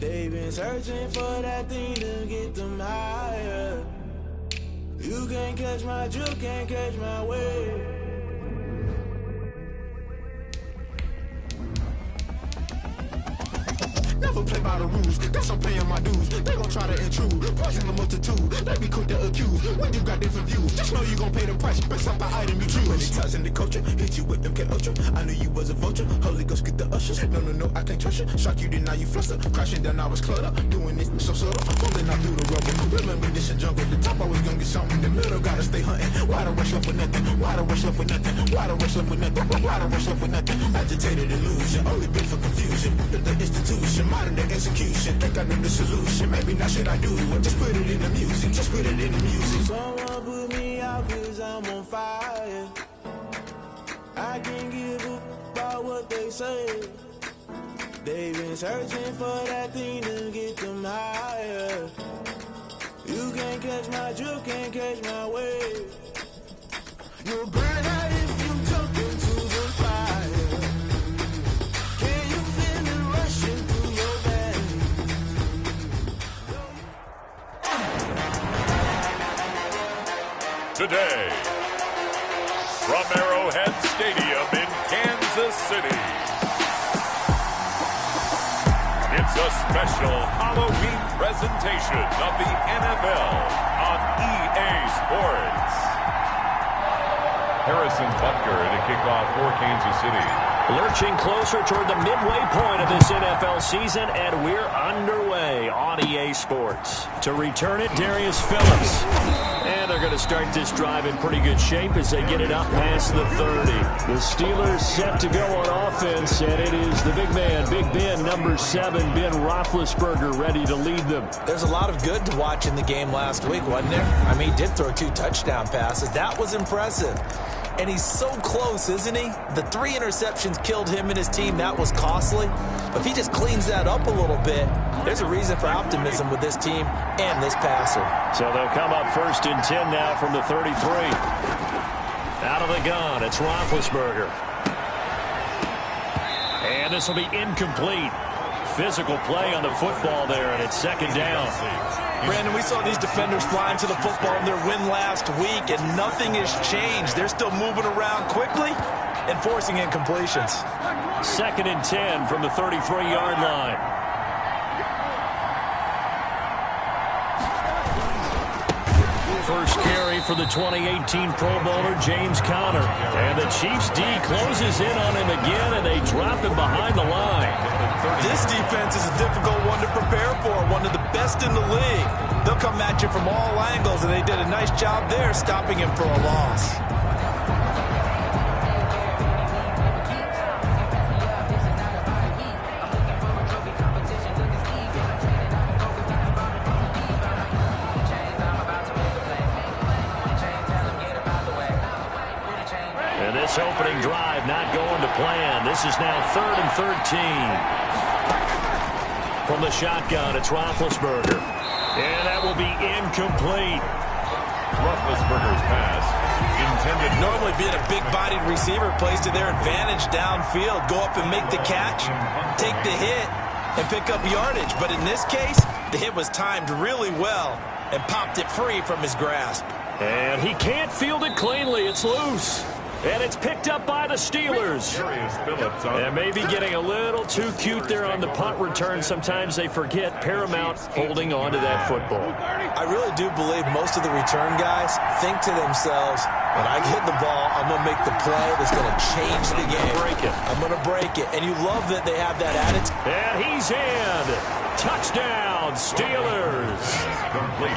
They've been searching for that thing to get them higher. You can't catch my drift, can't catch my wave. Never play by the rules, guess I'm paying my dues. They gon' try to intrude, poison the multitude. They be quick to accuse when you got different views. Just know you gon' pay the price based off the item you choose. Many times in the culture, hit you with them K Ultra. I knew you was a vulture, Holy Ghost get the ushers. No, I can't trust you. Shock you, then now you fluster. Crashing down, I was cluttered. Doing this so subtle, falling out through the rubble. Remember this in jungle, the top always gonna get something. The middle gotta stay hunting. Why the rush left for nothing? Why the rush left for nothing? Why the rush left for nothing? Why the rush left for nothing? Agitated illusion, only been for confusion. The institution, modern day execution. Think I know the solution. Maybe not should I do it? Just put it in the music. Just put it in the music. Someone put me out 'cause I'm on fire. I can't give a about what they say. They've been searching for that thing to get them higher. You can't catch my drift, can't catch my wave. You'll burn out if you jump into the fire. Can you feel it rushing through your veins? Today, from Arrowhead Stadium in Kansas City, it's a special Halloween presentation of the NFL on EA Sports. Harrison Butker to kick off for Kansas City. Lurching closer toward the midway point of this NFL season, and we're underway on EA Sports. To return it, Darius Phillips. And they're going to start this drive in pretty good shape as they get it up past the 30. The Steelers set to go on offense, and it is the big man, Big Ben, number 7, Ben Roethlisberger, ready to lead them. There's a lot of good to watch in the game last week, wasn't there? I mean, he did throw 2 touchdown passes. That was impressive. And he's so close, isn't he? The 3 interceptions killed him and his team. That was costly. But if he just cleans that up a little bit, there's a reason for optimism with this team and this passer. So they'll come up 1st and 10 now from the 33. Out of the gun, it's Roethlisberger. And this will be incomplete. Physical play on the football there, and it's 2nd down. Brandon, we saw these defenders flying to the football in their win last week, and nothing has changed. They're still moving around quickly and forcing incompletions. 2nd and 10 from the 33-yard line. First carry for the 2018 Pro Bowler, James Conner. And the Chiefs' D closes in on him again, and they drop him behind the line. This defense is a difficult one to prepare for, one of the best in the league. They'll come at you from all angles, and they did a nice job there stopping him for a loss. And this opening drive not going to plan. This is now 3rd and 13. From the shotgun, it's Roethlisberger. And that will be incomplete. Roethlisberger's pass intended. Normally being a big-bodied receiver plays to their advantage downfield. Go up and make the catch, take the hit, and pick up yardage. But in this case, the hit was timed really well and popped it free from his grasp. And he can't field it cleanly. It's loose. And it's picked up by the Steelers. And maybe getting a little too cute there on the punt return. Sometimes they forget paramount holding on to that football. I really do believe most of the return guys think to themselves, when I get the ball, I'm going to make the play that's going to change the game. I'm going to break it. And you love that they have that attitude. And he's in. Touchdown, Steelers.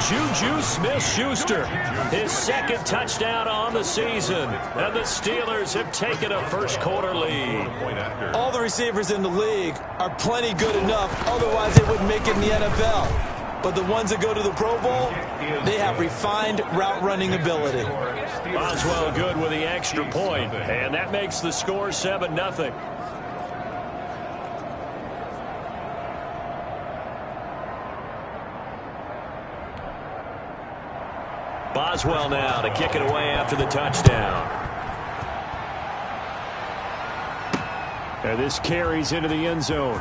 Juju Smith-Schuster, his 2nd touchdown on the season. And the Steelers have taken a first-quarter lead. All the receivers in the league are plenty good enough. Otherwise, they wouldn't make it in the NFL. But the ones that go to the Pro Bowl, they have refined route-running ability. Boswell good with the extra point. And that makes the score 7-0. Boswell now to kick it away after the touchdown. And this carries into the end zone.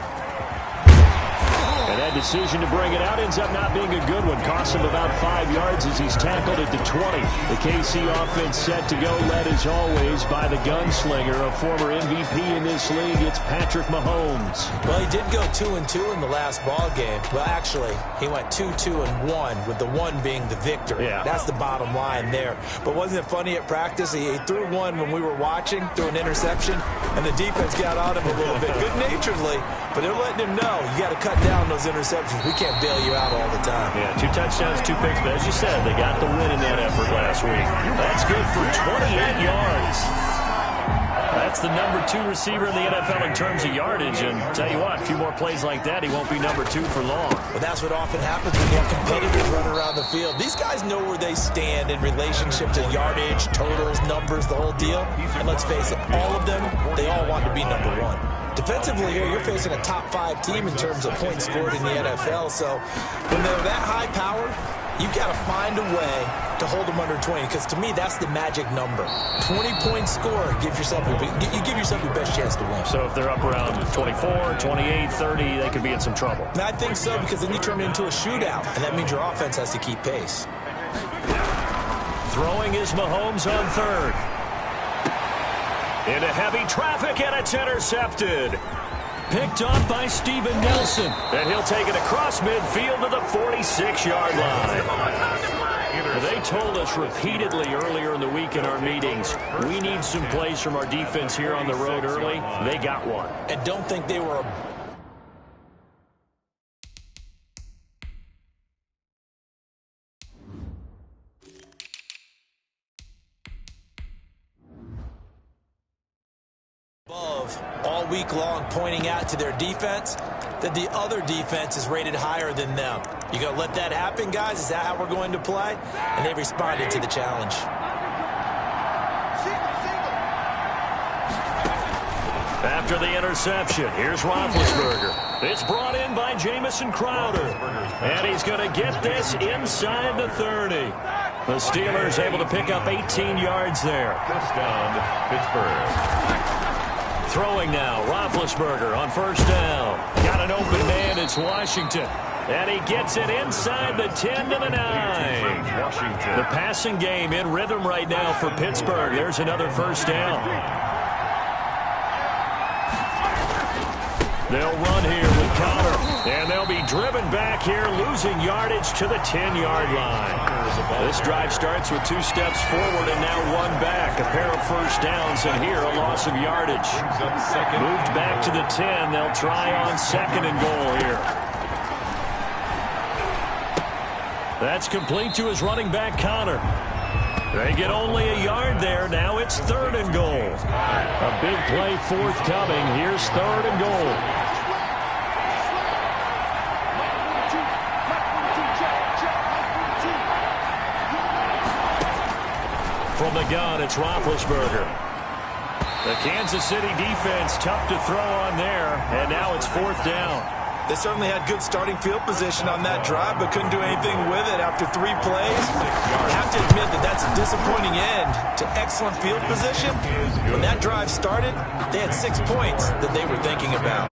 And that decision to bring it out ends up not being a good one. Costs him about 5 yards as he's tackled at the 20. The KC offense set to go, led as always by the gunslinger, a former MVP in this league. It's Patrick Mahomes. Well, he did go 2-2 in the last ball game. Well, actually, he went 2-2-1, with the one being the victory. Yeah. That's the bottom line there. But wasn't it funny at practice? He threw one when we were watching, threw an interception, and the defense got on him a little bit, good-naturedly, but they're letting him know, you got to cut down those interceptions. We can't bail you out all the time. Yeah, 2 touchdowns, 2 picks, but as you said, they got the win in that effort last week. That's good for 28 yards. That's the number 2 receiver in the NFL in terms of yardage, and tell you what, a few more plays like that, he won't be number 2 for long. Well, that's what often happens when you have competitors running around the field. These guys know where they stand in relationship to yardage, totals, numbers, the whole deal. And let's face it, all of them, they all want to be number 1. Defensively here, you're facing a top 5 team in terms of points scored in the NFL, so when they're that high powered, you've got to find a way to hold them under 20, because to me, that's the magic number. 20-point score, you give yourself your best chance to win. So if they're up around 24, 28, 30, they could be in some trouble. And I think so, because then you turn it into a shootout, and that means your offense has to keep pace. Throwing is Mahomes on third. Into heavy traffic, and it's intercepted. Picked off by Steven Nelson. And he'll take it across midfield to the 46-yard line. They told us repeatedly earlier in the week in our meetings, we need some plays from our defense here on the road early. They got one. And don't think they were above all week long, pointing out to their defense that the other defense is rated higher than them. You gonna let that happen, guys? Is that how we're going to play? And they responded to the challenge. After the interception, here's Roethlisberger. It's brought in by Jamison Crowder. And he's going to get this inside the 30. The Steelers able to pick up 18 yards there. First down, Pittsburgh. Throwing now, Roethlisberger on first down. Got an open man, it's Washington. And he gets it inside the 10 to the 9. Washington. The passing game in rhythm right now for Pittsburgh. There's another first down. They'll run here with Connor. And they'll be driven back here, losing yardage to the 10-yard line. This drive starts with 2 steps forward and now 1 back. A pair of first downs, and here a loss of yardage. Moved back to the 10. They'll try on 2nd and goal here. That's complete to his running back, Connor. They get only a yard there. Now it's 3rd and goal. A big play forthcoming. Here's 3rd and goal. From the gun, it's Roethlisberger. The Kansas City defense tough to throw on there, and now it's 4th down. They certainly had good starting field position on that drive, but couldn't do anything with it after 3 plays. You have to admit that that's a disappointing end to excellent field position. When that drive started, they had 6 points that they were thinking about.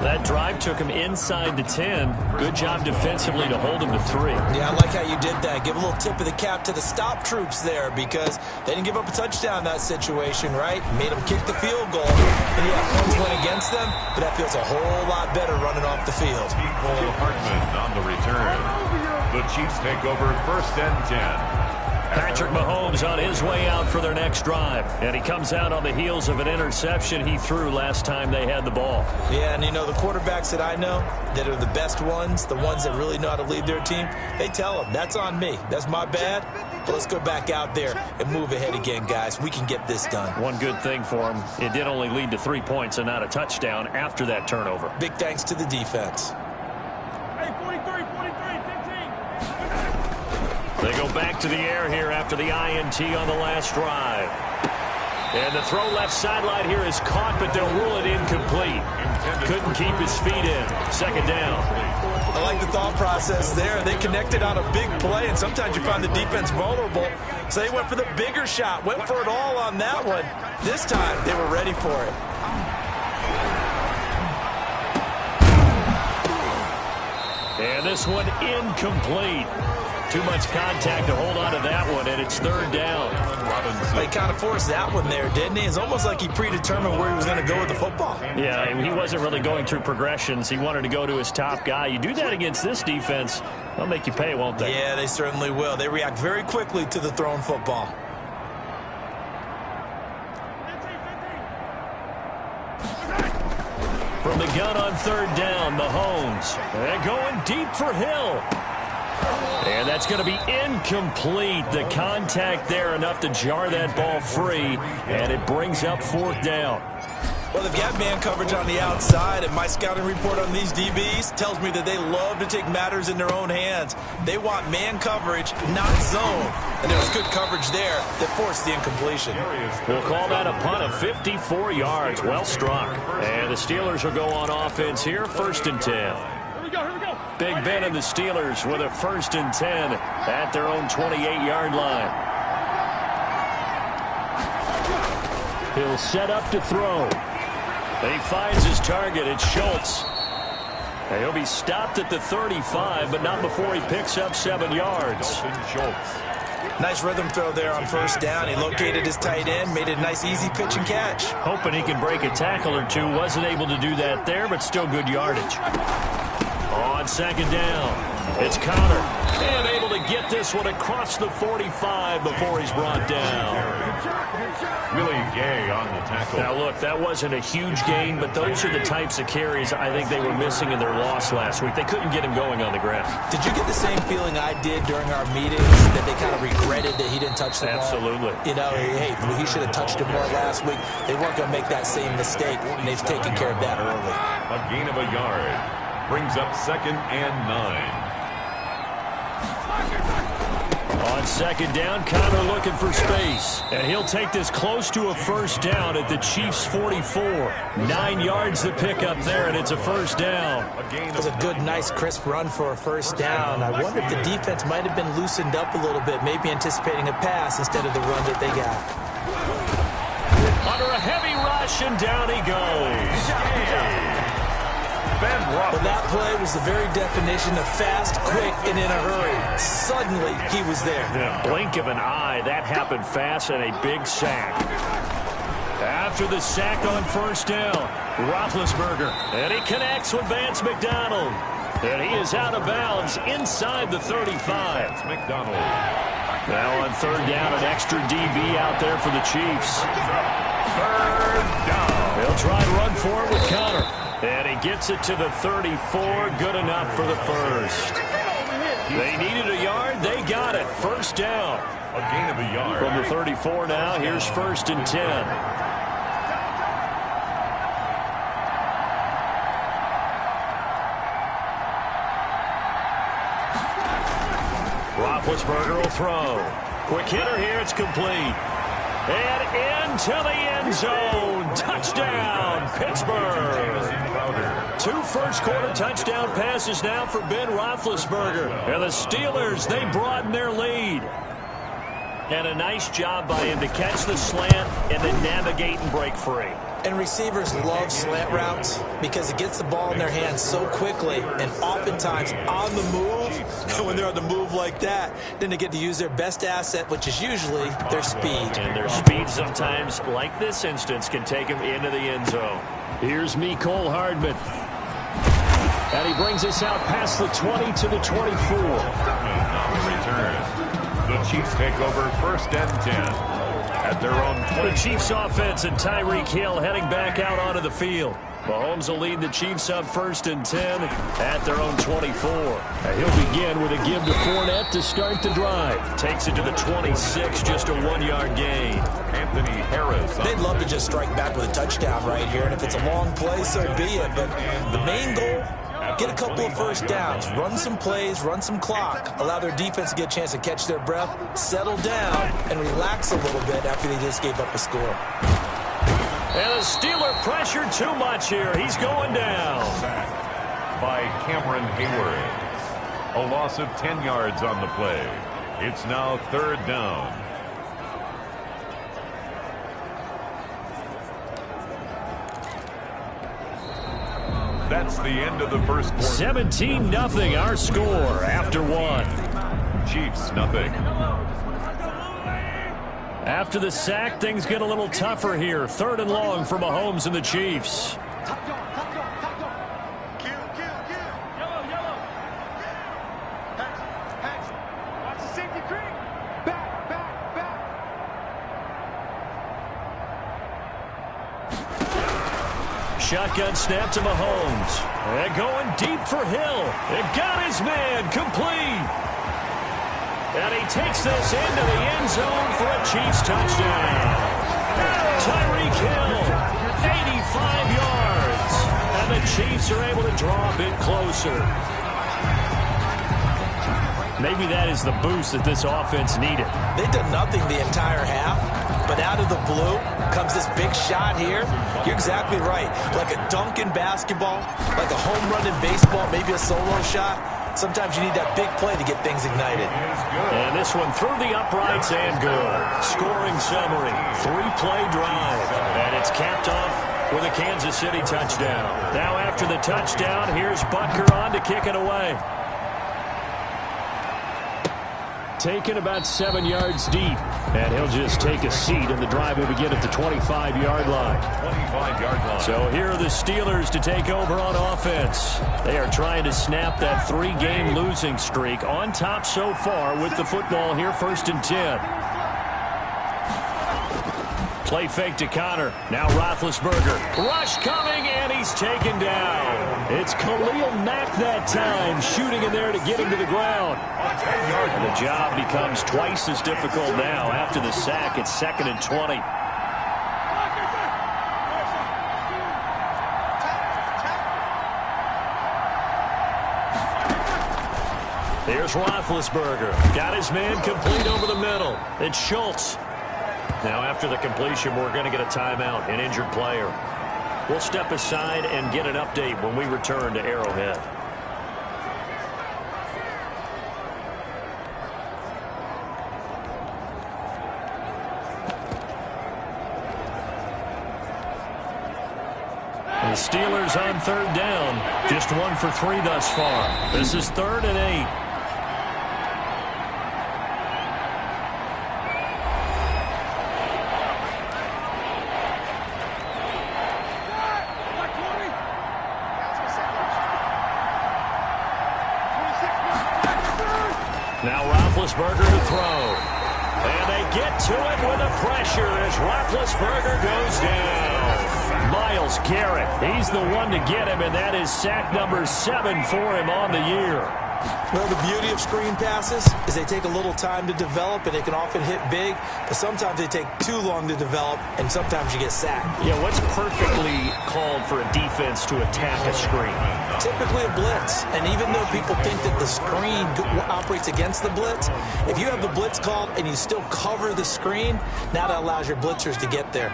That drive took him inside the 10. Good job defensively to hold him to 3. Yeah, I like how you did that. Give a little tip of the cap to the stop troops there, because they didn't give up a touchdown in that situation, right? Made them kick the field goal. And yeah, points went against them, but that feels a whole lot better running off the field. Cole Hartman on the return. The Chiefs take over 1st and 10. Patrick Mahomes on his way out for their next drive. And he comes out on the heels of an interception he threw last time they had the ball. Yeah, and you know, the quarterbacks that I know that are the best ones, the ones that really know how to lead their team, they tell them, that's on me. That's my bad. But let's go back out there and move ahead again, guys. We can get this done. One good thing for him, it did only lead to 3 points and not a touchdown after that turnover. Big thanks to the defense. They go back to the air here after the INT on the last drive. And the throw left sideline here is caught, but they'll rule it incomplete. Couldn't keep his feet in. 2nd down. I like the thought process there. They connected on a big play, and sometimes you find the defense vulnerable. So they went for the bigger shot, went for it all on that one. This time, they were ready for it. And this one incomplete. Too much contact to hold on to that one, and it's third down. He kind of forced that one there, didn't he? It's almost like he predetermined where he was going to go with the football. Yeah, he wasn't really going through progressions. He wanted to go to his top guy. You do that against this defense, they'll make you pay, won't they? Yeah, they certainly will. They react very quickly to the thrown football. From the gun on third down, Mahomes. They're going deep for Hill. And that's going to be incomplete. The contact there enough to jar that ball free, and it brings up fourth down. Well, they've got man coverage on the outside, and my scouting report on these DBs tells me that they love to take matters in their own hands. They want man coverage, not zone. And there was good coverage there that forced the incompletion. We'll call that a punt of 54 yards. Well struck. And the Steelers will go on offense here, 1st and 10. Big Ben and the Steelers with a 1st and 10 at their own 28-yard line. He'll set up to throw. He finds his target. It's Schultz. And he'll be stopped at the 35, but not before he picks up 7 yards. Nice rhythm throw there on 1st down. He located his tight end, made it a nice easy pitch and catch. Hoping he can break a tackle or two. Wasn't able to do that there, but still good yardage. On 2nd down, it's Connor. And able to get this one across the 45 before he's brought down. Really Gay on the tackle. Now, look, that wasn't a huge gain, but those are the types of carries I think they were missing in their loss last week. They couldn't get him going on the ground. Did you get the same feeling I did during our meetings, that they kind of regretted that he didn't touch the ball? Absolutely. You know, hey, he should have touched it more last week. They weren't going to make that same mistake, and they've taken care of that early. A gain of a yard. Brings up 2nd and 9. On 2nd down, Connor looking for space. And he'll take this close to a 1st down at the Chiefs' 44. 9 yards to pick up there, and it's a 1st down. It was a good, nice, crisp run for a 1st down. I wonder if the defense might have been loosened up a little bit, maybe anticipating a pass instead of the run that they got. Under a heavy rush, and down he goes. Well, that play was the very definition of fast, quick, and in a hurry. Suddenly, he was there. In a blink of an eye, that happened fast, and a big sack. After the sack on 1st down, Roethlisberger. And he connects with Vance McDonald. And he is out of bounds inside the 35. McDonald. Now on 3rd down, an extra DB out there for the Chiefs. 3rd down. They'll try to run for it with Connor. And he gets it to the 34. Good enough for the 1st. They needed a yard. They got it. 1st down. A gain of a yard. From the 34 now, here's 1st and 10. Roethlisberger will throw. Quick hitter here. It's complete. And into the end zone. Touchdown, Pittsburgh. 2 first-quarter touchdown passes now for Ben Roethlisberger. And the Steelers, they broaden their lead. And a nice job by him to catch the slant and then navigate and break free. And receivers love slant routes because it gets the ball in their hands so quickly and oftentimes on the move. And when they're on the move like that, then they get to use their best asset, which is usually their speed. And their speed sometimes, like this instance, can take them into the end zone. Here's Mecole Hardman. And he brings us out past the 20 to the 24. On the return, the Chiefs take over 1st and 10. At their own 20. The Chiefs offense and Tyreek Hill heading back out onto the field. Mahomes will lead the Chiefs up 1st and 10 at their own 24. And he'll begin with a give to Fournette to start the drive. Takes it to the 26, just a 1-yard gain. Anthony Harris. They'd love to just strike back with a touchdown right here, and if it's a long play, so be it. But the main goal, get a couple of 1st downs, run some plays, run some clock, allow their defense to get a chance to catch their breath, settle down, and relax a little bit after they just gave up a score. And the Steeler pressure too much here. He's going down. By Cameron Hayward. A loss of 10 yards on the play. It's now 3rd down. That's the end of the first quarter. 17-0 our score after one. Chiefs, nothing. After the sack, things get a little tougher here. 3rd and long for Mahomes and the Chiefs. Shotgun snap to Mahomes. And going deep for Hill. It got his man complete. And he takes this into the end zone for a Chiefs touchdown. Tyreek Hill, 85 yards. And the Chiefs are able to draw a bit closer. Maybe that is the boost that this offense needed. They did nothing the entire half, but out of the blue comes this big shot here. You're exactly right. Like a dunk in basketball, like a home run in baseball, maybe a solo shot. Sometimes you need that big play to get things ignited. And this one through the uprights and good. Scoring summary, 3-play drive. And it's capped off with a Kansas City touchdown. Now after the touchdown, here's Butker on to kick it away. Taken about 7 yards deep. And he'll just take a seat, and the drive will begin at the 25-yard line. 25-yard line. So here are the Steelers to take over on offense. They are trying to snap that 3-game losing streak. On top so far with the football here, 1st and 10. Play fake to Connor. Now Roethlisberger. Rush coming, and he's taken down. It's Khalil Mack that time, shooting in there to get him to the ground. And the job becomes twice as difficult now. After the sack, it's 2nd and 20. Here's Roethlisberger. Got his man complete over the middle. It's Schultz. Now after the completion, we're going to get a timeout, an injured player. We'll step aside and get an update when we return to Arrowhead. The Steelers on 3rd down. Just 1 for 3 thus far. This is 3rd and 8. Now Roethlisberger to throw. And they get to it with the pressure as Roethlisberger goes down. Myles Garrett, he's the one to get him, and that is sack number 7 for him on the year. Well, the beauty of screen passes is they take a little time to develop, and they can often hit big, but sometimes they take too long to develop, and sometimes you get sacked. Yeah, what's perfectly called for a defense to attack a screen? Typically a blitz, and even though people think that the screen operates against the blitz, if you have the blitz called and you still cover the screen, now that allows your blitzers to get there.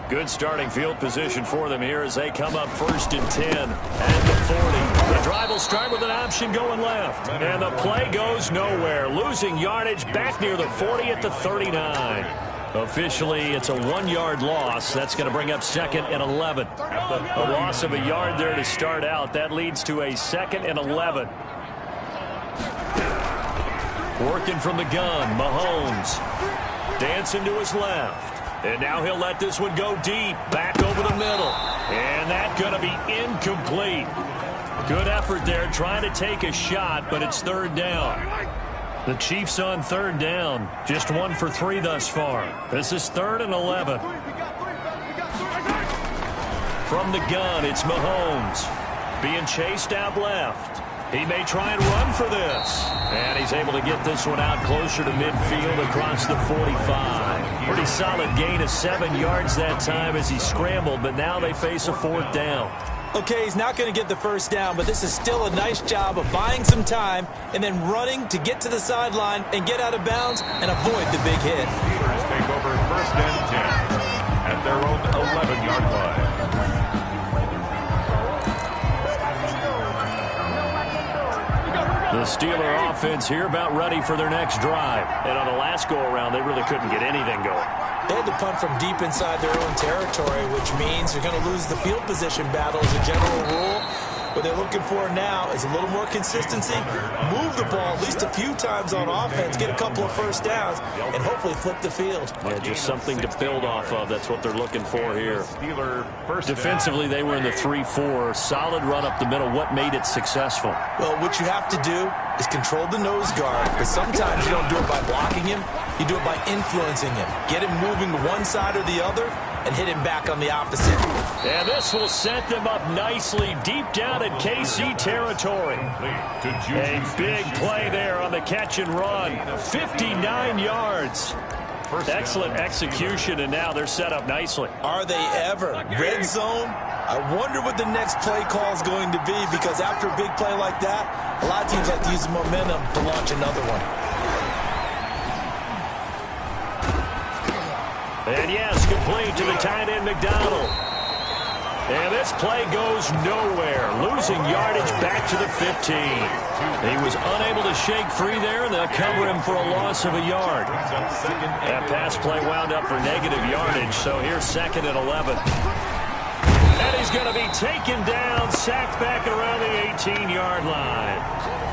Good starting field position for them here as they come up 1st and 10 at the 40. The drive will start with an option going left. And the play goes nowhere. Losing yardage back near the 40 at the 39. Officially, it's a 1-yard loss. That's going to bring up 2nd and 11. A loss of a yard there to start out. That leads to a 2nd and 11. Working from the gun, Mahomes. Dancing to his left. And now he'll let this one go deep, back over the middle. And that's going to be incomplete. Good effort there, trying to take a shot, but it's 3rd down. The Chiefs on 3rd down, just 1 for 3 thus far. This is 3rd and 11. From the gun, it's Mahomes. Being chased out left. He may try and run for this. And he's able to get this one out closer to midfield across the 45. Pretty solid gain of 7 yards that time as he scrambled, but now they face a 4th down. Okay, he's not going to get the 1st down, but this is still a nice job of buying some time and then running to get to the sideline and get out of bounds and avoid the big hit. Steelers take over 1st and 10 at their own 11-yard line. The Steeler offense here about ready for their next drive. And on the last go-around, they really couldn't get anything going. They had to punt from deep inside their own territory, which means you're going to lose the field position battle as a general rule. What they're looking for now is a little more consistency, move the ball at least a few times on offense, get a couple of first downs, and hopefully flip the field. Yeah, just something to build off of. That's what they're looking for here. Defensively, they were in the 3-4. Solid run up the middle. What made it successful? Well, what you have to do is control the nose guard, but sometimes you don't do it by blocking him. You do it by influencing him. Get him moving to one side or the other and hit him back on the opposite. And this will set them up nicely deep down in KC territory. A big play there on the catch and run. 59 yards. Excellent execution, and now they're set up nicely. Are they ever? Red zone? I wonder what the next play call is going to be, because after a big play like that, a lot of teams like to use the momentum to launch another one. And yes, complete to the tight end McDonald. And this play goes nowhere. Losing yardage back to the 15. He was unable to shake free there, and they'll cover him for a loss of a yard. That pass play wound up for negative yardage, so here's 2nd and 11. And he's going to be taken down, sacked back around the 18-yard line.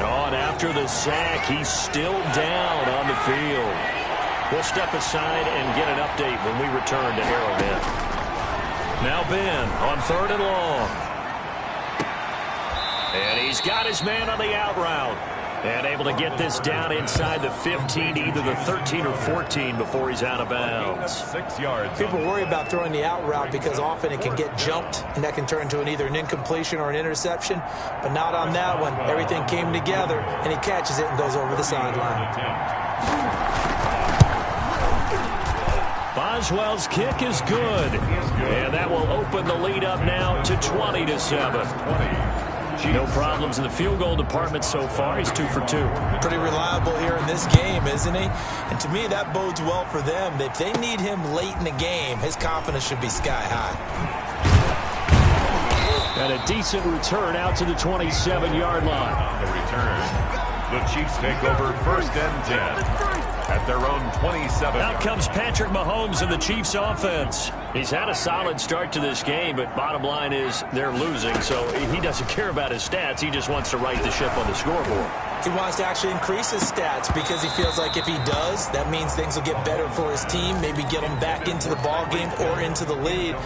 Oh, and after the sack, he's still down on the field. We'll step aside and get an update when we return to Arrowhead. Now Ben on 3rd and long. And he's got his man on the out route. And able to get this down inside the 15, either the 13 or 14 before he's out of bounds. 6 yards. People worry about throwing the out route because often it can get jumped, and that can turn into either an incompletion or an interception. But not on that one. Everything came together, and he catches it and goes over the sideline. Boswell's kick is good. And that will open the lead up now to 20-7. No problems in the field goal department so far. He's 2 for 2. Pretty reliable here in this game, isn't he? And to me, that bodes well for them. If they need him late in the game, his confidence should be sky high. And a decent return out to the 27-yard line. On the return, the Chiefs take over 1st and 10. At their own 27. Out comes Patrick Mahomes and the Chiefs offense. He's had a solid start to this game, but bottom line is they're losing, so he doesn't care about his stats. He just wants to right the ship on the scoreboard. He wants to actually increase his stats because he feels like if he does, that means things will get better for his team, maybe get him back into the ball game or into the lead.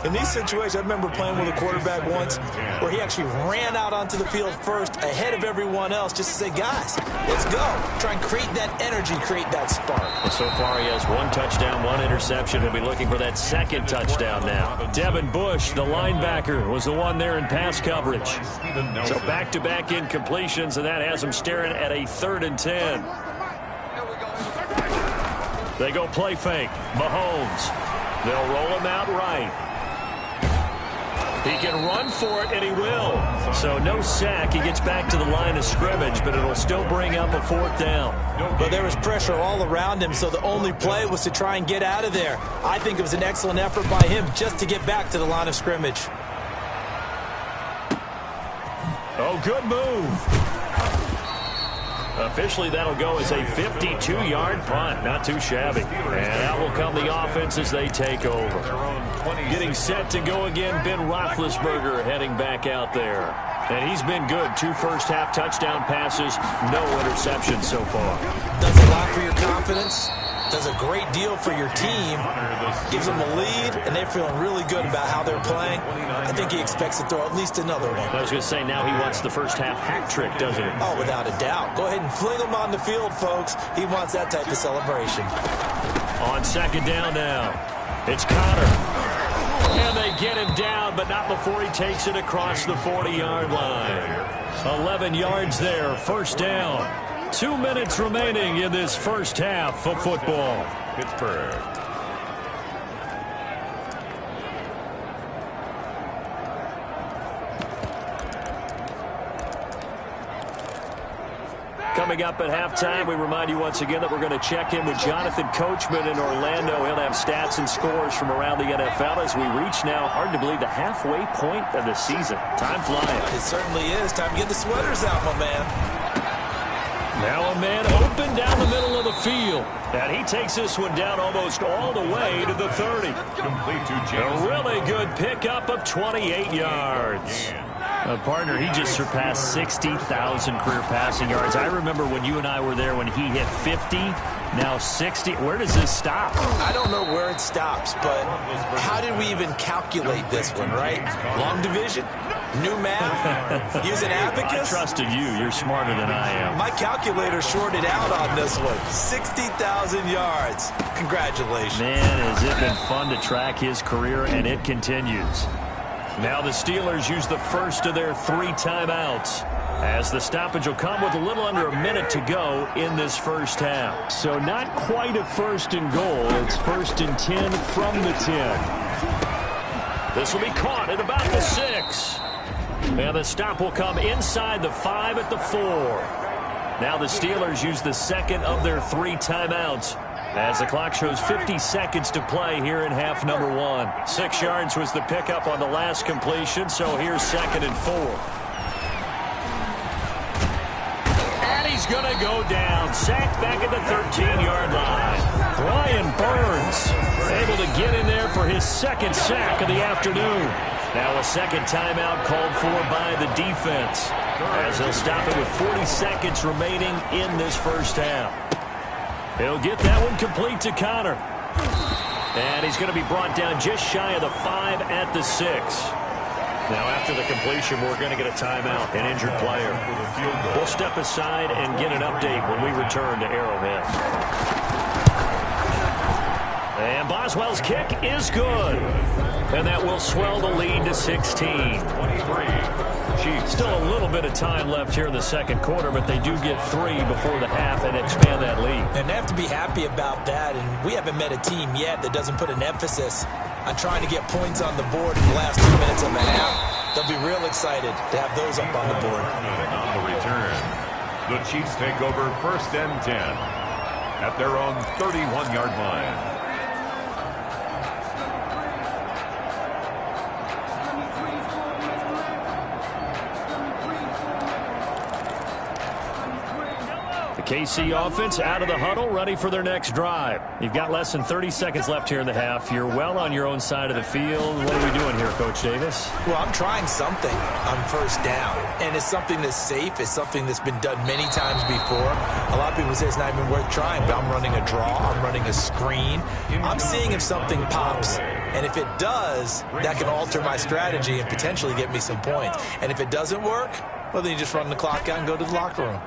In these situations, I remember playing with a quarterback once where he actually ran out onto the field first ahead of everyone else just to say, guys, let's go. Try and create that energy, create that spark. And so far, he has 1 touchdown, 1 interception. He'll be looking for that 2nd touchdown now. Devin Bush, the linebacker, was the one there in pass coverage. So back-to-back incompletions, and that has him staring at a 3rd and 10. They go play fake. Mahomes. They'll roll him out right. He can run for it, and he will. So no sack. He gets back to the line of scrimmage, but it'll still bring up a 4th down. But there was pressure all around him, so the only play was to try and get out of there. I think it was an excellent effort by him just to get back to the line of scrimmage. Oh, good move. Officially, that'll go as a 52-yard punt. Not too shabby. And out will come the offense as they take over. Getting set to go again, Ben Roethlisberger heading back out there. And he's been good. 2 first-half touchdown passes, no interceptions so far. Does a lot for your confidence. Does a great deal for your team. Gives them a lead, and they're feeling really good about how they're playing. I think he expects to throw at least another one. I was going to say, now he wants the first-half hat trick, doesn't he? Oh, without a doubt. Go ahead and fling him on the field, folks. He wants that type of celebration. On 2nd down now, it's Connor. And they get him down, but not before he takes it across the 40-yard line. 11 yards there, 1st down. 2 minutes remaining in this first half of football. Pittsburgh. Coming up at halftime, we remind you once again that we're going to check in with Jonathan Coachman in Orlando. He'll have stats and scores from around the NFL as we reach now, hard to believe, the halfway point of the season. Time flying. It certainly is. Time to get the sweaters out, my man. Now a man open down the middle of the field. And he takes this one down almost all the way to the 30. Complete to James. A really good pickup of 28 yards. Partner, he just surpassed 60,000 career passing yards. I remember when you and I were there when he hit 50, now 60. Where does this stop? I don't know where it stops, but how did we even calculate this one, right? Long division? New math? Use an abacus? I trusted you. You're smarter than I am. My calculator shorted out on this one. 60,000 yards. Congratulations. Man, has it been fun to track his career, and it continues. Now the Steelers use the first of their 3 timeouts, as the stoppage will come with a little under a minute to go in this first half. So not quite a first and goal. It's 1st and 10 from the 10. This will be caught at about the 6. And the stop will come inside the 5 at the 4. Now the Steelers use the second of their 3 timeouts, as the clock shows 50 seconds to play here in half number 1. 6 yards was the pickup on the last completion, so here's 2nd and 4. And he's going to go down. Sacked back at the 13-yard line. Brian Burns able to get in there for his 2nd sack of the afternoon. Now a second timeout called for by the defense, as he'll stop it with 40 seconds remaining in this first half. He'll get that one complete to Connor. And he's going to be brought down just shy of the 5 at the 6. Now after the completion, we're going to get a timeout, an injured player. We'll step aside and get an update when we return to Arrowhead. And Boswell's kick is good. And that will swell the lead to 16. 23. Still a little bit of time left here in the second quarter, but they do get 3 before the half and expand that lead. And they have to be happy about that. And we haven't met a team yet that doesn't put an emphasis on trying to get points on the board in the last 2 minutes of the half. They'll be real excited to have those up on the board. On the return, the Chiefs take over 1st and 10 at their own 31-yard line. KC offense out of the huddle, ready for their next drive. You've got less than 30 seconds left here in the half. You're well on your own side of the field. What are we doing here, Coach Davis? Well, I'm trying something on 1st down, and it's something that's safe. It's something that's been done many times before. A lot of people say it's not even worth trying, but I'm running a draw. I'm running a screen. I'm seeing if something pops, and if it does, that can alter my strategy and potentially get me some points. And if it doesn't work, well, then you just run the clock out and go to the locker room.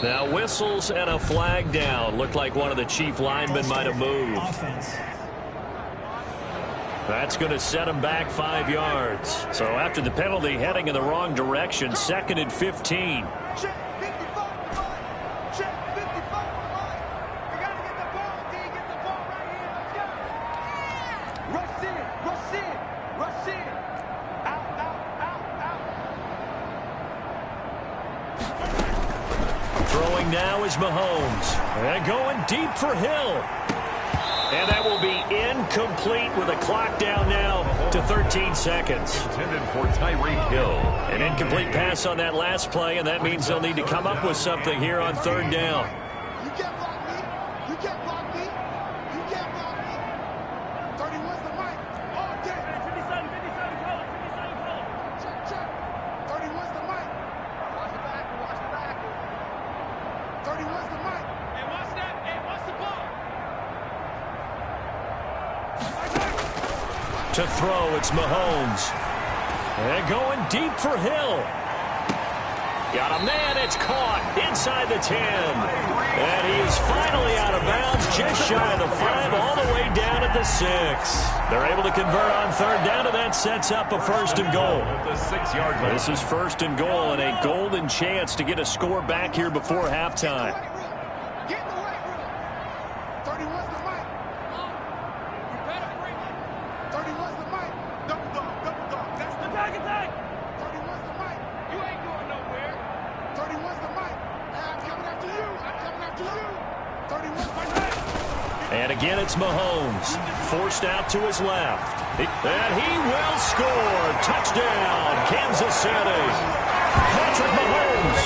Now whistles and a flag down. Looked like one of the Chief linemen might have moved. That's going to set him back 5 yards. So after the penalty, heading in the wrong direction, 2nd and 15. Now is Mahomes. And going deep for Hill. And that will be incomplete with a clock down now to 13 seconds. Intended for Tyreek Hill. An incomplete pass on that last play, and that means they'll need to come up with something here on 3rd down. You can't block me. You can't block me. You can't block me. 31's the mic. All day. 57, color. Check. 31's the mic. Watch the back. 31's the mic. Hey, watch that. Hey, watch the ball. To throw, it's Mahomes. And going deep for Hill. Got a man, it's caught inside the 10. And he is finally out of bounds, just shy of the 5, all the way down at the 6. They're able to convert on 3rd down, and that sets up a 1st and goal. This is 1st and goal, and a golden chance to get a score back here before halftime. Get in the weight room. 31's the mic. You better bring it. 31's the mic. Double dog. That's the tag. 31's the mic. You ain't going nowhere. 31's the mic. I'm coming after you. 31's my mic. And again, it's Mahomes. Forced out to his left. And he will score. Touchdown, Kansas City. Patrick Mahomes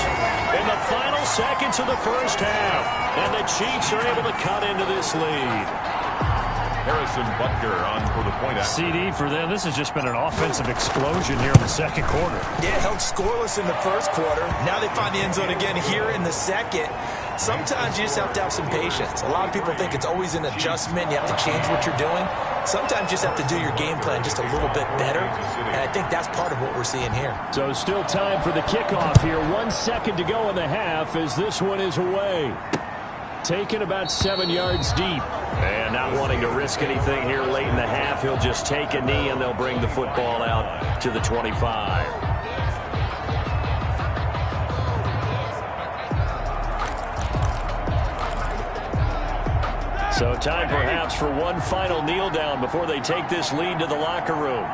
in the final seconds of the first half. And the Chiefs are able to cut into this lead. Harrison Butker on for the point. CD for them. This has just been an offensive explosion here in the second quarter. Yeah, held scoreless in the first quarter. Now they find the end zone again here in the second. Sometimes you just have to have some patience. A lot of people think it's always an adjustment. You have to change what you're doing. Sometimes you just have to do your game plan just a little bit better. And I think that's part of what we're seeing here. So still time for the kickoff here. 1 second to go in the half as this one is away. Taken about 7 yards deep. And not wanting to risk anything here late in the half, he'll just take a knee and they'll bring the football out to the 25. So time perhaps for one final kneel down before they take this lead to the locker room.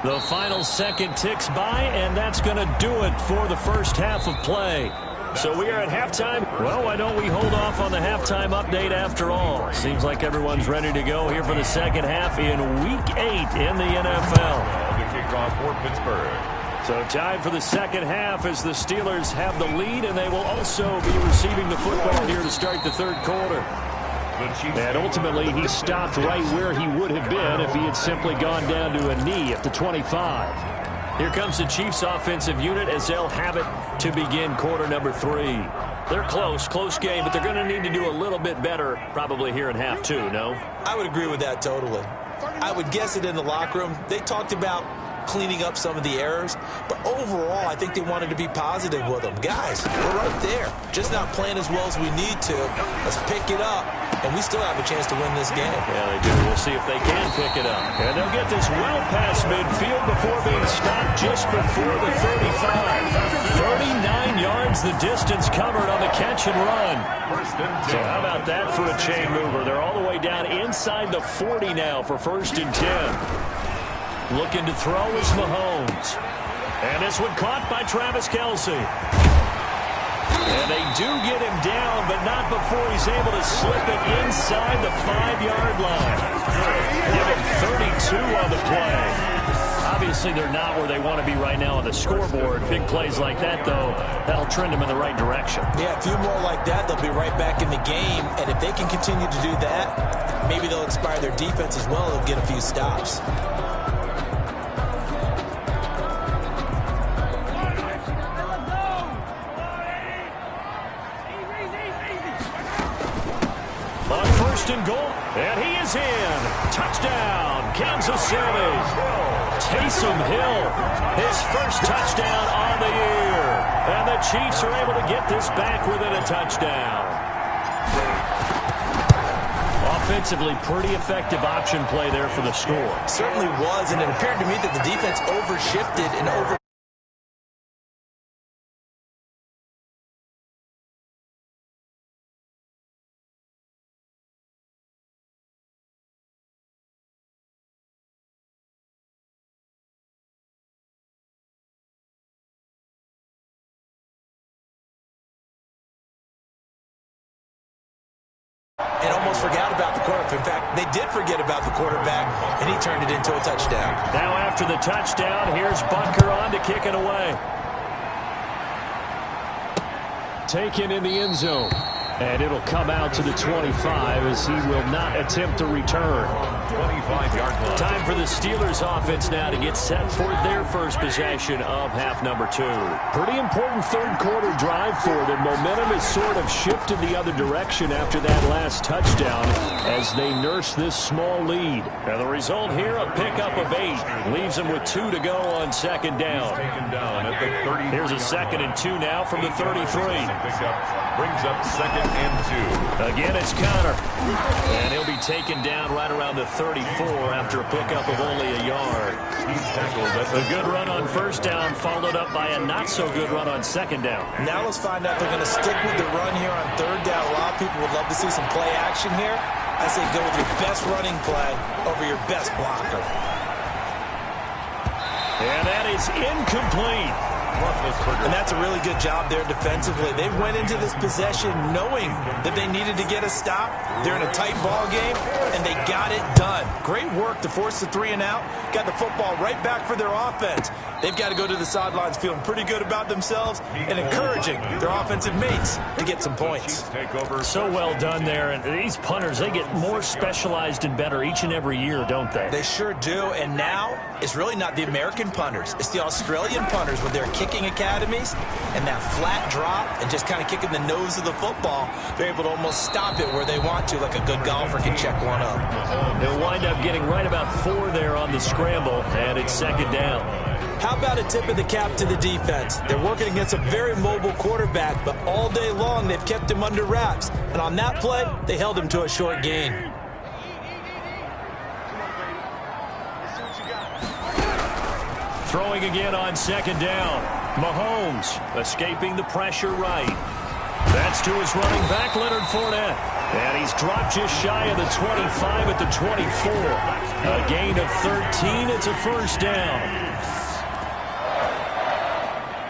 The final second ticks by, and that's going to do it for the first half of play. So we are at halftime. Well, why don't we hold off on the halftime update after all? Seems like everyone's ready to go here for the second half in Week 8 in the NFL. The kickoff for Pittsburgh. So time for the second half as the Steelers have the lead, and they will also be receiving the football here to start the third quarter. And ultimately, he stopped right where he would have been if he had simply gone down to a knee at the 25. Here comes the Chiefs offensive unit as they'll have it to begin quarter number 3. They're close game, but they're going to need to do a little bit better probably here in half 2, no? I would agree with that totally. I would guess it in the locker room. They talked about cleaning up some of the errors, but overall I think they wanted to be positive with them. Guys, we're right there. Just not playing as well as we need to. Let's pick it up, and we still have a chance to win this game. Yeah, they do. We'll see if they can pick it up. And they'll get this well past midfield before being stopped just before the 35. 39 yards the distance covered on the catch and run. So how about that for a chain mover? They're all the way down inside the 40 now for 1st and 10. Looking to throw is Mahomes. And this one caught by Travis Kelce. And they do get him down, but not before he's able to slip it inside the 5-yard line. Give him 32 on the play. Obviously, they're not where they want to be right now on the scoreboard. Big plays like that, though, that'll trend them in the right direction. Yeah, a few more like that, they'll be right back in the game. And if they can continue to do that, maybe they'll inspire their defense as well. They'll get a few stops. And goal, and he is in. Touchdown, Kansas City. Taysom Hill, his first touchdown on the year. And the Chiefs are able to get this back within a touchdown. Offensively, pretty effective option play there for the score. Certainly was, and it appeared to me that the defense overshifted and over. And almost forgot about the quarterback. In fact, they did forget about the quarterback, and he turned it into a touchdown. Now after the touchdown, here's Butker on to kick it away. Taken in the end zone. And it'll come out to the 25 as he will not attempt to return. 25-yard line. Time for the Steelers offense now to get set for their first possession of half number 2. Pretty important third quarter drive for them. Momentum has sort of shifted the other direction after that last touchdown as they nurse this small lead. And the result here, a pickup of 8. Leaves them with 2 to go on second down. Taken down at the 30. Here's a 2nd and 2 now from the 33. Brings up 2nd and 2. Again, it's Connor. And he'll be taken down right around the 34 after a pickup of only a yard. He's tackled at A good run on first down, followed up by a not-so-good run on second down. Now let's find out if they're going to stick with the run here on third down. A lot of people would love to see some play action here. I say go with your best running play over your best blocker. And that is incomplete. And that's a really good job there defensively. They went into this possession knowing that they needed to get a stop. They're in a tight ball game, and they got it done. Great work to force the 3 and out. Got the football right back for their offense. They've got to go to the sidelines feeling pretty good about themselves and encouraging their offensive mates to get some points. So well done there. And these punters, they get more specialized and better each and every year, don't they? They sure do. And now it's really not the American punters. It's the Australian punters with their kicking academies and that flat drop and just kind of kicking the nose of the football. They're able to almost stop it where they want to, like a good golfer can check one up. They'll wind up getting right about 4 there on the scramble, and it's second down. How about a tip of the cap to the defense? They're working against a very mobile quarterback, but all day long they've kept him under wraps. And on that play, they held him to a short gain. Throwing again on second down. Mahomes escaping the pressure right. That's to his running back, Leonard Fournette. And he's dropped just shy of the 25 at the 24. A gain of 13. It's a first down.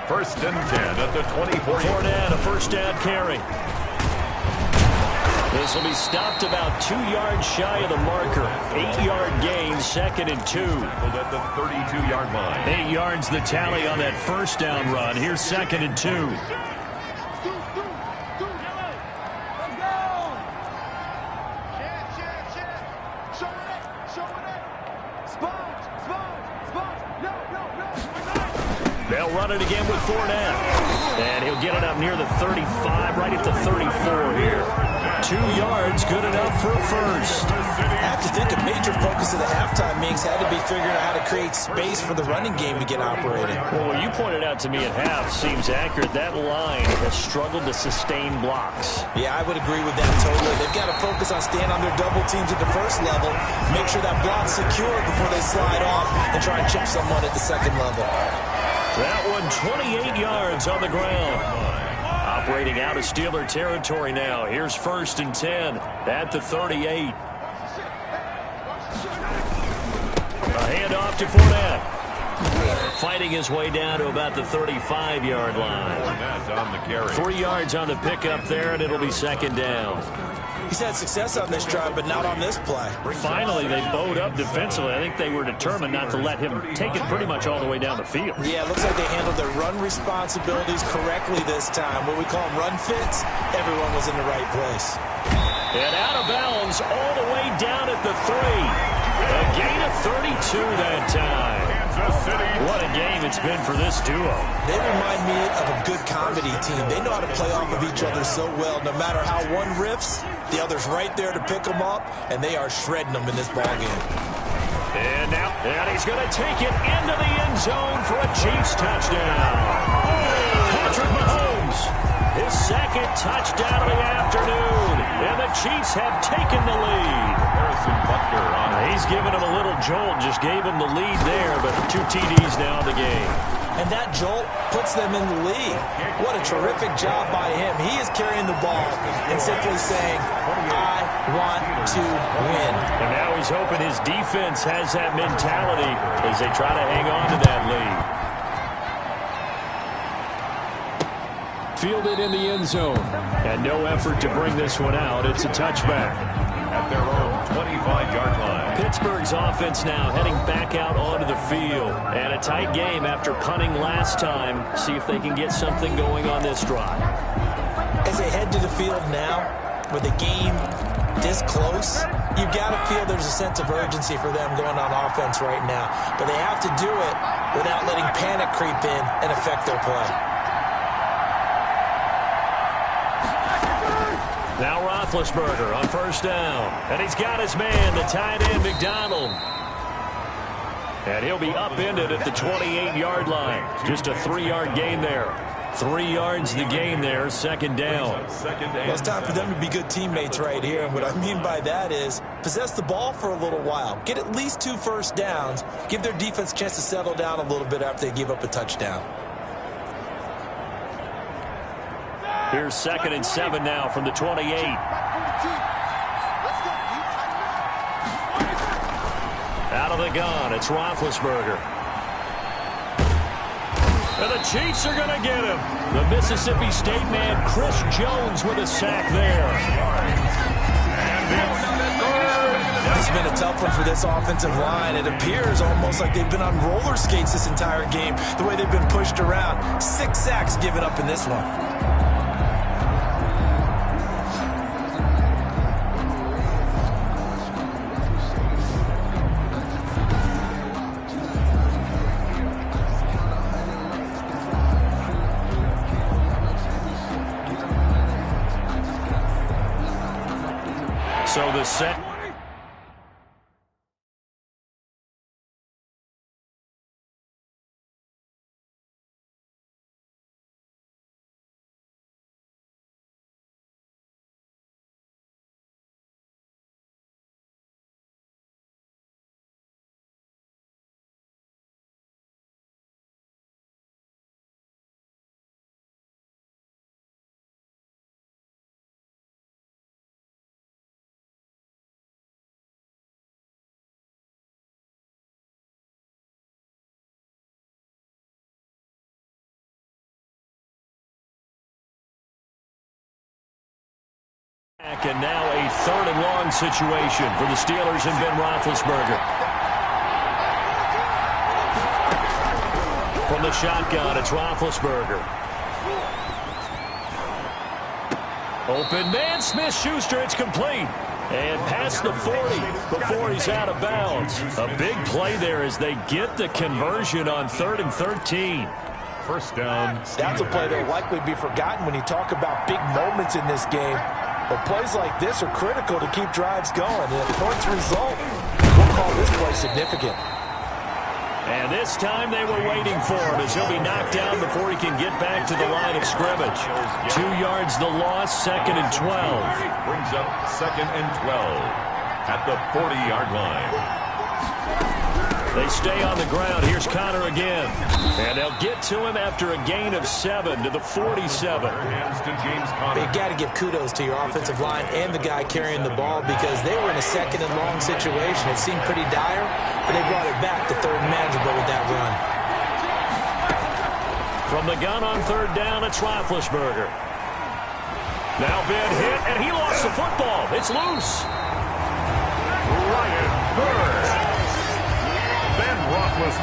First and 10 at the 24. Fournette, a first down carry. This will be stopped about 2 yards shy of the marker. 8-yard gain, second and 2. At the 32-yard line. 8 yards the tally on that first down run. Here's second and 2. They'll run it again with Fournette. And he'll get it up near the 35, right at the 34 here. 2 yards, good enough for a first. I have to think a major focus of the halftime meetings had to be figuring out how to create space for the running game to get operating. Well, what you pointed out to me at half seems accurate. That line has struggled to sustain blocks. Yeah, I would agree with that totally. They've got to focus on staying on their double teams at the first level, make sure that block's secure before they slide off and try and chip someone at the second level. That one 28 yards on the ground. Operating out of Steeler territory now. Here's first and 10 at the 38. A handoff to Fournette. Fighting his way down to about the 35-yard line. 3 yards on the pickup there, and it'll be second down. He's had success on this drive, but not on this play. Finally, they bowed up defensively. I think they were determined not to let him take it pretty much all the way down the field. Yeah, it looks like they handled their run responsibilities correctly this time. What we call them run fits, everyone was in the right place. And out of bounds all the way down at the 3. A gain of 32 that time. What a game it's been for this duo. They remind me of a good comedy team. They know how to play off of each other so well. No matter how one riffs, the other's right there to pick them up, and they are shredding them in this ballgame. And now, and he's going to take it into the end zone for a Chiefs touchdown. Patrick Mahomes, his second touchdown of the afternoon, and the Chiefs have taken the lead. He's given him a little jolt, just gave him the lead there, but 2 TDs now in the game. And that jolt puts them in the lead. What a terrific job by him. He is carrying the ball and simply saying, I want to win. And now he's hoping his defense has that mentality as they try to hang on to that lead. Fielded in the end zone. And no effort to bring this one out. It's a touchback. At their own 25-yard line. Pittsburgh's offense now heading back out onto the field. And a tight game after punting last time. See if they can get something going on this drive. As they head to the field now, with the game this close, you've got to feel there's a sense of urgency for them going on offense right now. But they have to do it without letting panic creep in and affect their play. Now Roethlisberger on first down. And he's got his man, the tight end, McDonald. And he'll be upended at the 28-yard line. Just a 3-yard gain there. 3 yards the gain there, second down. Well, it's time for them to be good teammates right here. And what I mean by that is possess the ball for a little while. Get at least 2 first downs. Give their defense a chance to settle down a little bit after they give up a touchdown. Here's second and 7 now from the 28. Out of the gun, it's Roethlisberger. And the Chiefs are going to get him. The Mississippi State man, Chris Jones, with a sack there. It's been a tough one for this offensive line. It appears almost like they've been on roller skates this entire game, the way they've been pushed around. 6 sacks given up in this one. So the set. And now a 3rd and long situation for the Steelers and Ben Roethlisberger. From the shotgun, it's Roethlisberger. Open man, Smith-Schuster, it's complete. And past the 40 before he's out of bounds. A big play there as they get the conversion on 3rd and 13. First down. That's a play that will likely be forgotten when you talk about big moments in this game. But plays like this are critical to keep drives going. And if points result, we'll call this play significant. And this time they were waiting for him as he'll be knocked down before he can get back to the line of scrimmage. 2 yards the loss, 2nd and 12. Brings up 2nd and 12 at the 40-yard line. They stay on the ground. Here's Connor again. And they'll get to him after a gain of 7 to the 47. You got to give kudos to your offensive line and the guy carrying the ball because they were in a 2nd and long situation. It seemed pretty dire, but they brought it back to 3rd and manageable with that run. From the gun on 3rd down, it's Roethlisberger. Now Ben hit, and he lost the football. It's loose. Ryan Bird.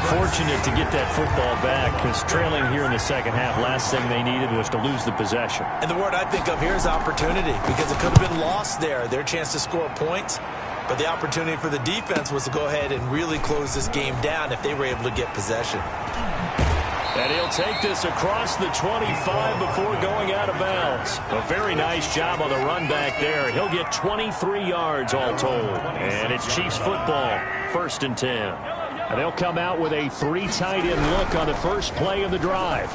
Fortunate to get that football back because trailing here in the 2nd half, last thing they needed was to lose the possession. And the word I think of here is opportunity because it could have been lost there. Their chance to score points, but the opportunity for the defense was to go ahead and really close this game down if they were able to get possession. And he'll take this across the 25 before going out of bounds. A very nice job on the run back there. He'll get 23 yards all told. And it's Chiefs football, 1st and 10. And they'll come out with a 3 tight end look on the first play of the drive.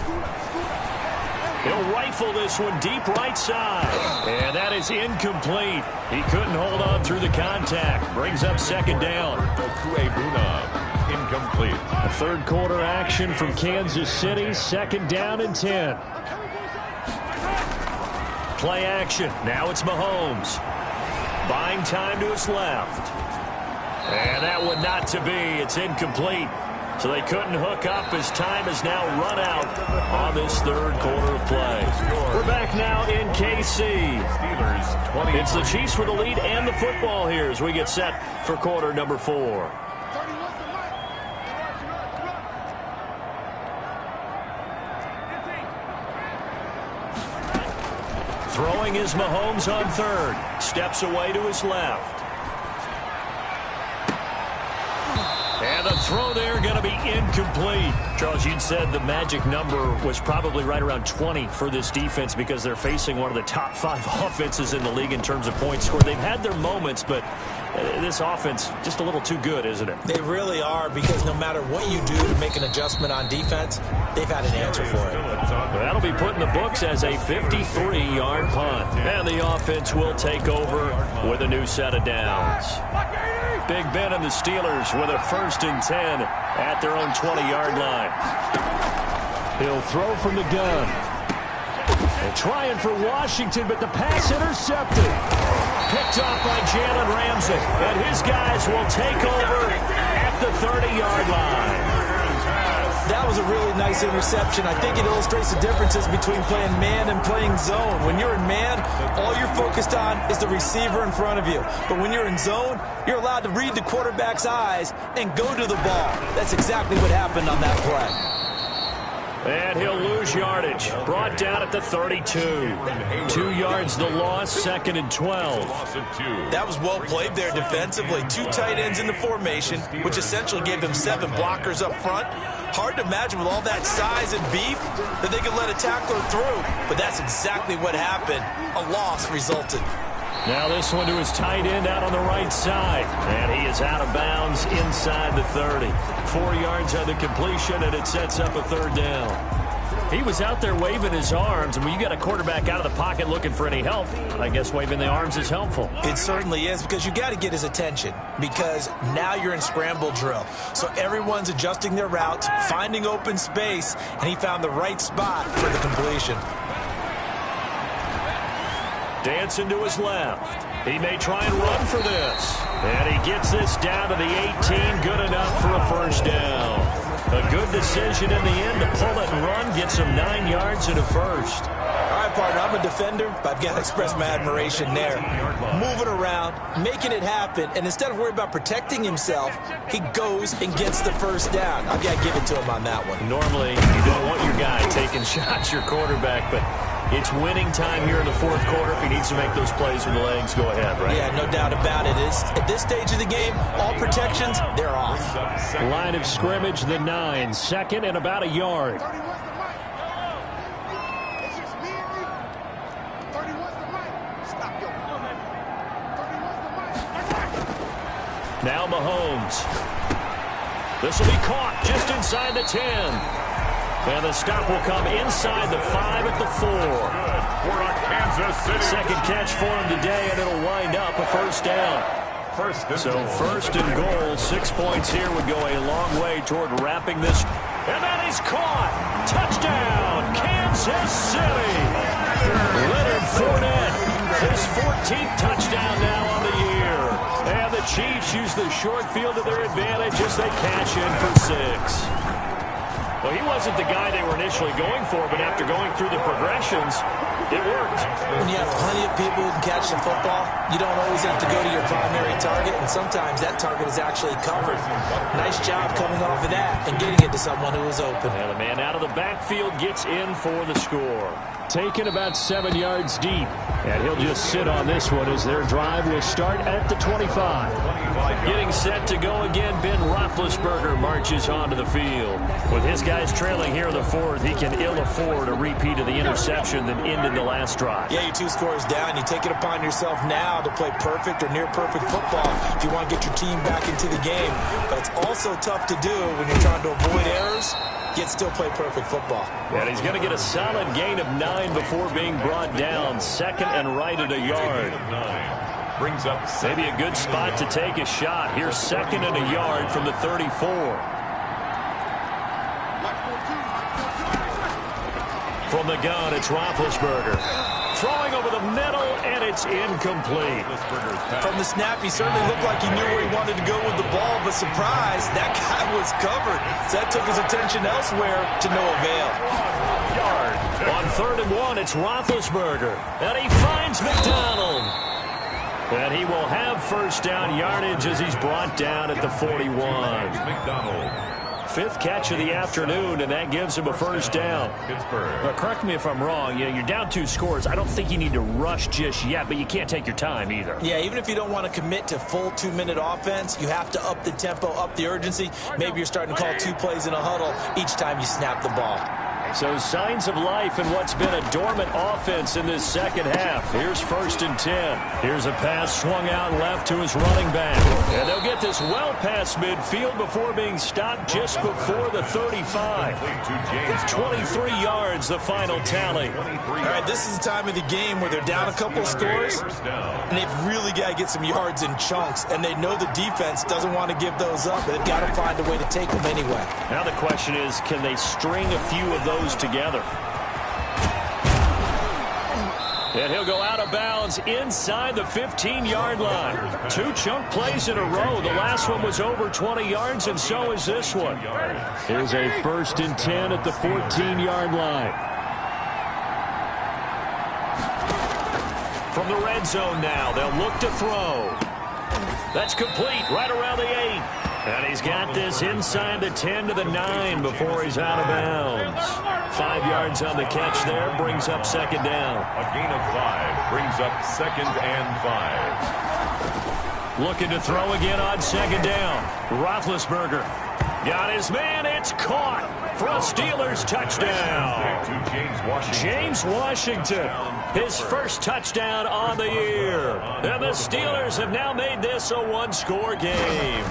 He'll rifle this one deep right side. And that is incomplete. He couldn't hold on through the contact. Brings up 2nd down. Incomplete. A 3rd quarter action from Kansas City. 2nd down and 10. Play action. Now it's Mahomes. Buying time to his left. And that one not to be. It's incomplete. So they couldn't hook up as time has now run out on this 3rd quarter of play. We're back now in KC. It's the Chiefs with the lead and the football here as we get set for quarter number 4. Throwing is Mahomes on 3rd. Steps away to his left. And the throw there going to be incomplete. Charles, you'd said the magic number was probably right around 20 for this defense because they're facing one of the top 5 offenses in the league in terms of points scored. They've had their moments, but this offense just a little too good, isn't it? They really are because no matter what you do to make an adjustment on defense, they've had an answer for it. That'll be put in the books as a 53-yard punt. And the offense will take over with a new set of downs. Big Ben and the Steelers with a 1st and 10 at their own 20-yard line. He'll throw from the gun. And trying for Washington, but the pass intercepted. Picked off by Jalen Ramsey. And his guys will take over at the 30-yard line. That was a really nice interception. I think it illustrates the differences between playing man and playing zone. When you're in man, all you're focused on is the receiver in front of you. But when you're in zone, you're allowed to read the quarterback's eyes and go to the ball. That's exactly what happened on that play. And he'll lose yardage. Brought down at the 32. 2 yards the loss, 2nd and 12. That was well played there defensively. 2 tight ends in the formation, which essentially gave them 7 blockers up front. Hard to imagine with all that size and beef that they could let a tackler through. But that's exactly what happened. A loss resulted. Now this one to his tight end out on the right side. And he is out of bounds inside the 30. 4 yards on the completion, and it sets up a 3rd down. He was out there waving his arms, and when you got a quarterback out of the pocket looking for any help, I guess waving the arms is helpful. It certainly is, because you got to get his attention, because now you're in scramble drill. So everyone's adjusting their routes, finding open space, and he found the right spot for the completion. Dancing to his left. He may try and run for this. And he gets this down to the 18. Good enough for a 1st down. A good decision in the end to pull it and run. Gets him 9 yards and a 1st. All right, partner, I'm a defender, but I've got to express my admiration there. Moving around, making it happen, and instead of worrying about protecting himself, he goes and gets the 1st down. I've got to give it to him on that one. Normally, you don't want your guy taking shots, your quarterback, but it's winning time here in the 4th quarter. If he needs to make those plays with the legs, go ahead, right? Yeah, no doubt about it. At this stage of the game, all protections, they're off. Line of scrimmage, the 9. 2nd and about a yard. Now Mahomes. This will be caught just inside the 10. And the stop will come inside the 5 at the 4. Second catch for him today, and it'll wind up a 1st down. So 1st and goal, 6 points here would go a long way toward wrapping this. And that is caught. Touchdown, Kansas City. Leonard Fournette, his 14th touchdown now on the year. And the Chiefs use the short field to their advantage as they cash in for 6. Well, he wasn't the guy they were initially going for, but after going through the progressions, it worked. When you have plenty of people who can catch the football, you don't always have to go to your primary target, and sometimes that target is actually covered. Nice job coming off of that and getting it to someone who was open. And the man out of the backfield gets in for the score. Taken about 7 yards deep, and he'll just sit on this one as their drive will start at the 25. Getting set to go again, Ben Roethlisberger marches onto the field. With his guys trailing here in the 4th, he can ill afford a repeat of the interception that ended the last drive. Yeah, you're 2 scores down. You take it upon yourself now to play perfect or near perfect football if you want to get your team back into the game. But it's also tough to do when you're trying to avoid errors, yet still play perfect football. And he's going to get a solid gain of 9 before being brought down. 2nd and right at a yard. Brings up maybe a good spot to take a shot. Here's 2nd and a yard from the 34. From the gun, it's Roethlisberger. Throwing over the middle, and it's incomplete. From the snap, he certainly looked like he knew where he wanted to go with the ball, but surprise, that guy was covered. So that took his attention elsewhere to no avail. On 3rd and 1, it's Roethlisberger. And he finds McDonald. And he will have 1st down yardage as he's brought down at the 41. McDonald. 5th catch of the afternoon, and that gives him a 1st down. But correct me if I'm wrong. You're down 2 scores. I don't think you need to rush just yet, but you can't take your time either. Yeah, even if you don't want to commit to full 2-minute offense, you have to up the tempo, up the urgency. Maybe you're starting to call 2 plays in a huddle each time you snap the ball. So signs of life in what's been a dormant offense in this 2nd half. Here's 1st and 10. Here's a pass swung out left to his running back. And they'll get this well past midfield before being stopped just before the 35. 23 yards, the final tally. All right, this is the time of the game where they're down a couple of scores, and they've really got to get some yards in chunks, and they know the defense doesn't want to give those up, but they've got to find a way to take them anyway. Now the question is, can they string a few of those together? And he'll go out of bounds inside the 15-yard line. 2 chunk plays in a row. The last one was over 20 yards, and so is this one. Here's a 1st and 10 at the 14-yard line. From the red zone now, they'll look to throw. That's complete right around the 8. And he's got this inside the 10 to the 9 before he's out of bounds. 5 yards on the catch there, brings up 2nd down. A gain of 5 brings up 2nd and 5. Looking to throw again on 2nd down. Roethlisberger got his man. It's caught for a Steelers touchdown. James Washington, his first touchdown on the year. And the Steelers have now made this a 1-score game.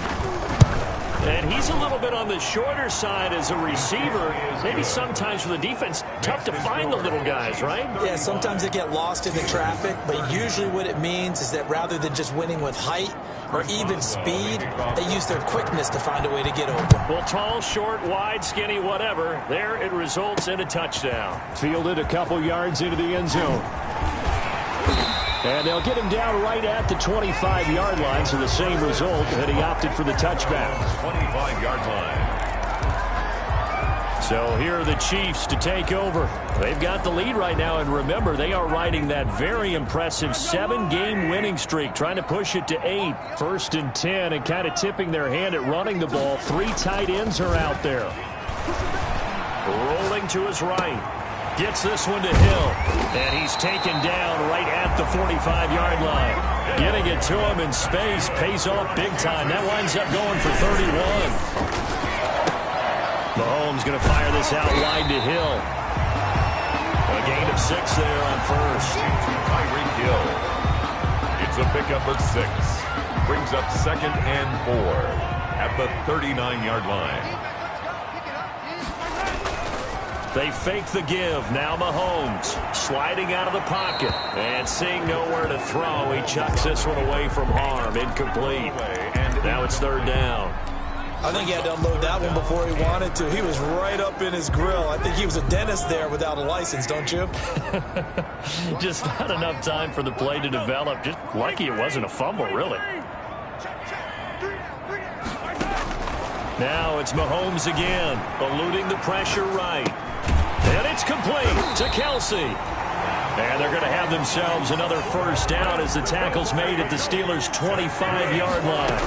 And he's a little bit on the shorter side as a receiver. Maybe sometimes for the defense, tough to find the little guys, right? Yeah, sometimes they get lost in the traffic, but usually what it means is that rather than just winning with height or even speed, they use their quickness to find a way to get open. Well, tall, short, wide, skinny, whatever, there it results in a touchdown. Fielded a couple yards into the end zone. And they'll get him down right at the 25-yard line, so the same result, and he opted for the touchback. 25-yard line. So here are the Chiefs to take over. They've got the lead right now, and remember, they are riding that very impressive 7-game winning streak, trying to push it to 8. 1st and 10, and kind of tipping their hand at running the ball. 3 tight ends are out there. Rolling to his right. Gets this one to Hill, and he's taken down right at the 45-yard line. Getting it to him in space pays off big time. That winds up going for 31. Mahomes going to fire this out wide to Hill. A gain of 6 there on 1st. Tyreek Hill. It's a pickup of 6. Brings up 2nd and 4 at the 39-yard line. They fake the give. Now Mahomes sliding out of the pocket and seeing nowhere to throw. He chucks this one away from harm. Incomplete. Now it's 3rd down. I think he had to unload that one before he wanted to. He was right up in his grill. I think he was a dentist there without a license, don't you? Just not enough time for the play to develop. Just lucky it wasn't a fumble, really. Now it's Mahomes again, eluding the pressure right. And it's complete to Kelsey. And they're going to have themselves another 1st down as the tackle's made at the Steelers' 25-yard line.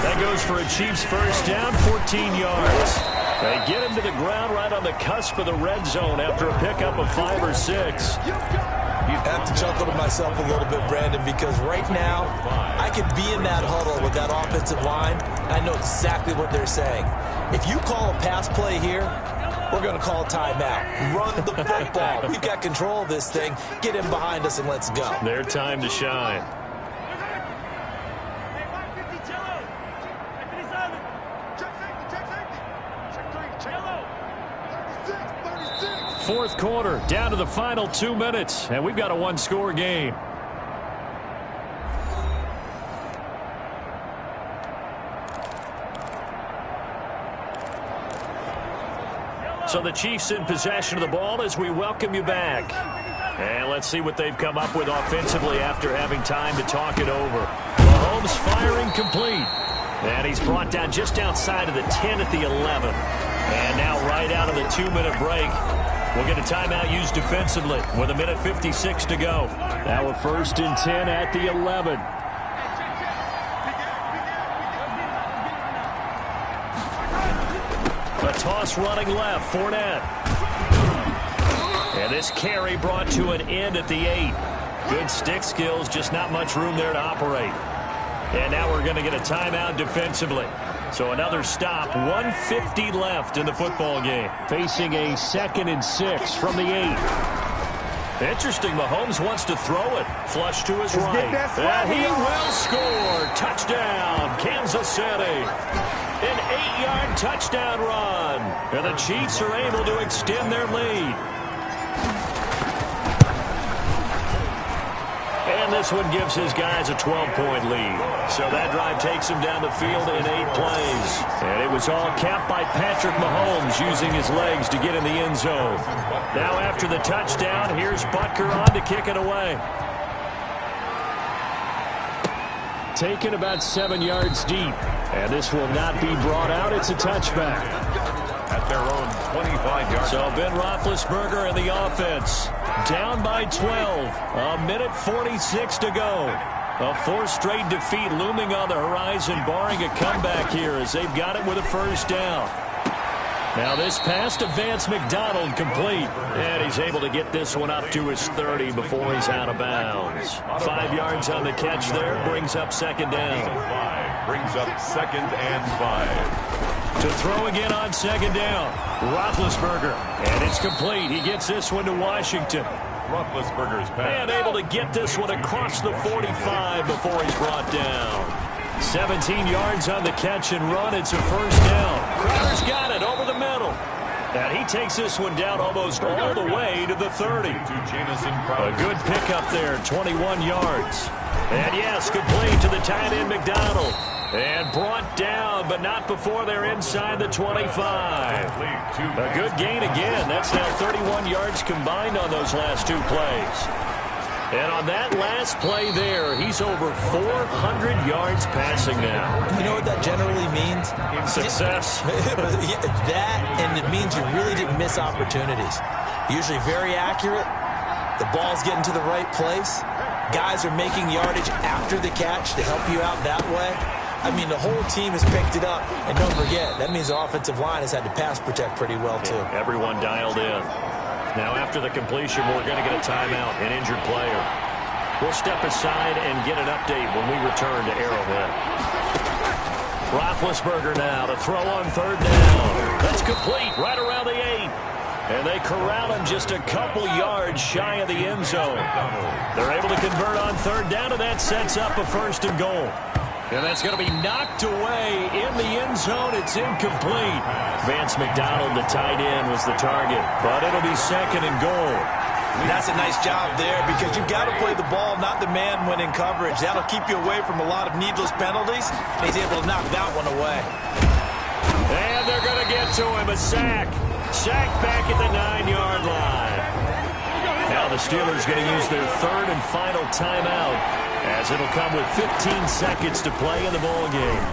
That goes for a Chiefs 1st down, 14 yards. They get him to the ground right on the cusp of the red zone after a pickup of 5 or 6. I have to chuckle to myself a little bit, Brandon, because right now I could be in that huddle with that offensive line, and I know exactly what they're saying. If you call a pass play here, we're going to call a timeout. Run the football. We've got control of this thing. Get him behind us and let's go. Their time to shine. Fourth quarter, down to the final 2 minutes, and we've got a 1-score game. So the Chiefs in possession of the ball as we welcome you back. And let's see what they've come up with offensively after having time to talk it over. Mahomes firing complete. And he's brought down just outside of the 10 at the 11. And now right out of the 2-minute break, we'll get a timeout used defensively with 1:56 to go. Now a 1st and 10 at the 11. A toss running left, Fournette. And this carry brought to an end at the 8. Good stick skills, just not much room there to operate. And now we're going to get a timeout defensively. So another stop, 1:50 left in the football game. Facing a 2nd and 6 from the 8. Interesting, Mahomes wants to throw it. Flush to his right. And he will score. Touchdown, Kansas City. An 8-yard touchdown run. And the Chiefs are able to extend their lead. And And this one gives his guys a 12-point lead. So that drive takes him down the field in 8 plays. And it was all capped by Patrick Mahomes using his legs to get in the end zone. Now after the touchdown, here's Butker on to kick it away. Taken about 7 yards deep. And this will not be brought out. It's a touchback. At their own 25-yard. So Ben Roethlisberger and the offense down by 12. A minute 46 to go. A 4th straight defeat looming on the horizon, barring a comeback here as they've got it with a first down. Now this pass to Vance McDonald complete. And he's able to get this one up to his 30 before he's out of bounds. 5 yards on the catch there, brings up second down. Brings up 2nd and 5. To throw again on second down. Roethlisberger. And it's complete. He gets this one to Washington. Roethlisberger's pass. And able to get this one across the 45 before he's brought down. 17 yards on the catch and run. It's a first down. Crowder's got it over the middle. And he takes this one down almost all the way to the 30. A good pickup there, 21 yards. And yes, complete to the tight end McDonald. And brought down, but not before they're inside the 25. A good gain again. That's now 31 yards combined on those last 2 plays. And on that last play there, he's over 400 yards passing now. You know what that generally means? Success. That, and it means you really didn't miss opportunities. Usually very accurate. The ball's getting to the right place. Guys are making yardage after the catch to help you out that way. I mean, the whole team has picked it up. And don't forget, that means the offensive line has had to pass protect pretty well, too. Everyone dialed in. Now, after the completion, we're going to get a timeout, an injured player. We'll step aside and get an update when we return to Arrowhead. Roethlisberger now to throw on third down. That's complete right around the 8. And they corral him just a couple yards shy of the end zone. They're able to convert on third down, and that sets up a 1st and goal. And that's going to be knocked away in the end zone. It's incomplete. Vance McDonald, the tight end, was the target. But it'll be 2nd and goal. That's a nice job there because you've got to play the ball, not the man when in coverage. That'll keep you away from a lot of needless penalties. And he's able to knock that one away. And they're going to get to him. A sack. Sack back at the 9-yard line. Now the Steelers going to use their 3rd and final timeout, as it'll come with 15 seconds to play in the ball game.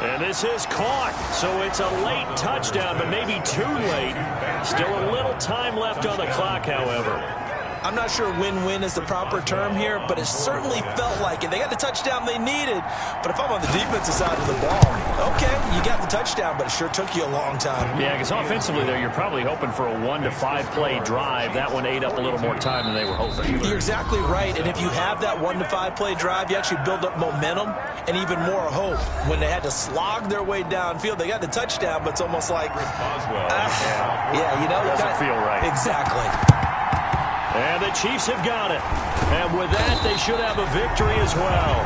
And this is caught, so it's a late touchdown, but maybe too late. Still a little time left on the clock, however. I'm not sure win-win is the proper term here, but it certainly felt like it. They got the touchdown they needed, but if I'm on the defensive side of the ball, okay, you got the touchdown, but it sure took you a long time. Yeah, because offensively there, you're probably hoping for a 1 to 5 play drive. That one ate up a little more time than they were hoping. You're exactly right, and if you have that 1 to 5 play drive, you actually build up momentum and even more hope. When they had to slog their way downfield, they got the touchdown, but it's almost like, yeah, you know, doesn't feel right. Exactly. And the Chiefs have got it. And with that, they should have a victory as well.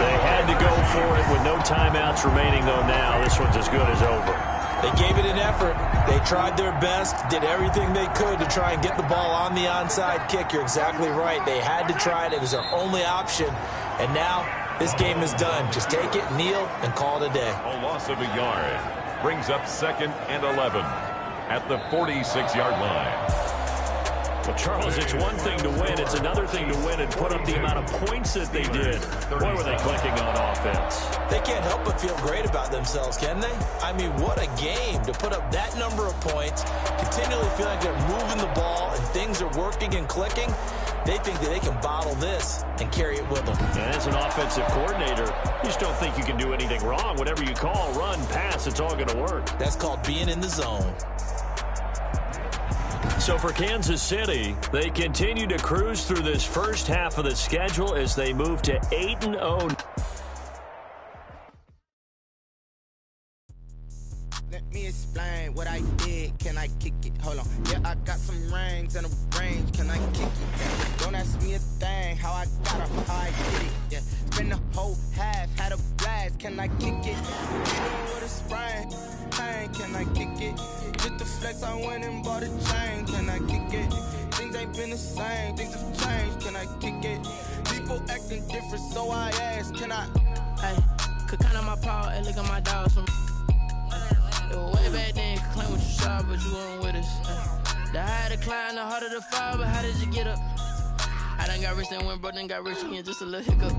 They had to go for it with no timeouts remaining, though, now. This one's as good as over. They gave it an effort. They tried their best, did everything they could to try and get the ball on the onside kick. You're exactly right. They had to try it. It was their only option. And now this game is done. Just take it, kneel, and call it a day. A loss of a yard brings up 2nd and 11 at the 46-yard line. Well, Charles, it's one thing to win. It's another thing to win and put up the amount of points that they did. Boy, were they clicking on offense. They can't help but feel great about themselves, can they? I mean, what a game to put up that number of points, continually feel like they're moving the ball and things are working and clicking. They think that they can bottle this and carry it with them. And as an offensive coordinator, you just don't think you can do anything wrong. Whatever you call, run, pass, it's all going to work. That's called being in the zone. So for Kansas City, they continue to cruise through this first half of the schedule as they move to 8-0. Let me explain what I did. Can I kick it? Hold on. Yeah, I got some rings and a range. Can I kick it? Don't ask me a thing. How I got it, how I did it. Yeah, spend the whole half, had a blast. Can I kick it? With a sprain. Can I kick it? Just the flex, I went and bought a chain. Can I kick it? Things ain't been the same, things have changed, can I kick it? People acting different, so I ask, can I? Hey, could count on my power, hey, look at my dogs from. It was way back then, could claim what you saw, but you weren't with us. The higher the climb, the harder the fall, but how did you get up? I done got rich and went broke, then got rich again, just a little hiccup.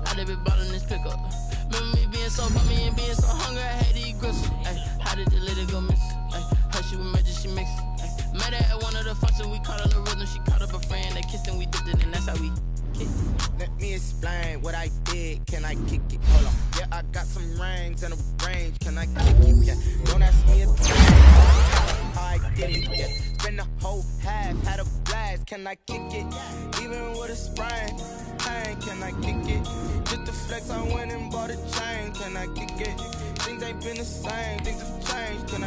I done been ballin' this pickup. Remember me being so bummy and being so hungry, I had to eat gristle. Ay, how did the little go miss? Ay, her she was magic, she mixed. Met her at one of the functions, we caught her the rhythm, she caught up a friend, they kissed and we dipped it, and that's how we kick. Let me explain what I did, can I kick it? Hold on, yeah, I got some rings and a range, can I kick it? Yeah, don't ask me a thing, how I did it, yeah. Spend the whole half, had a blast, can I kick it? Even with a sprain, pain, can I kick it? Just to flex, I went and bought a chain, can I kick it? Things ain't been the same, things have changed, can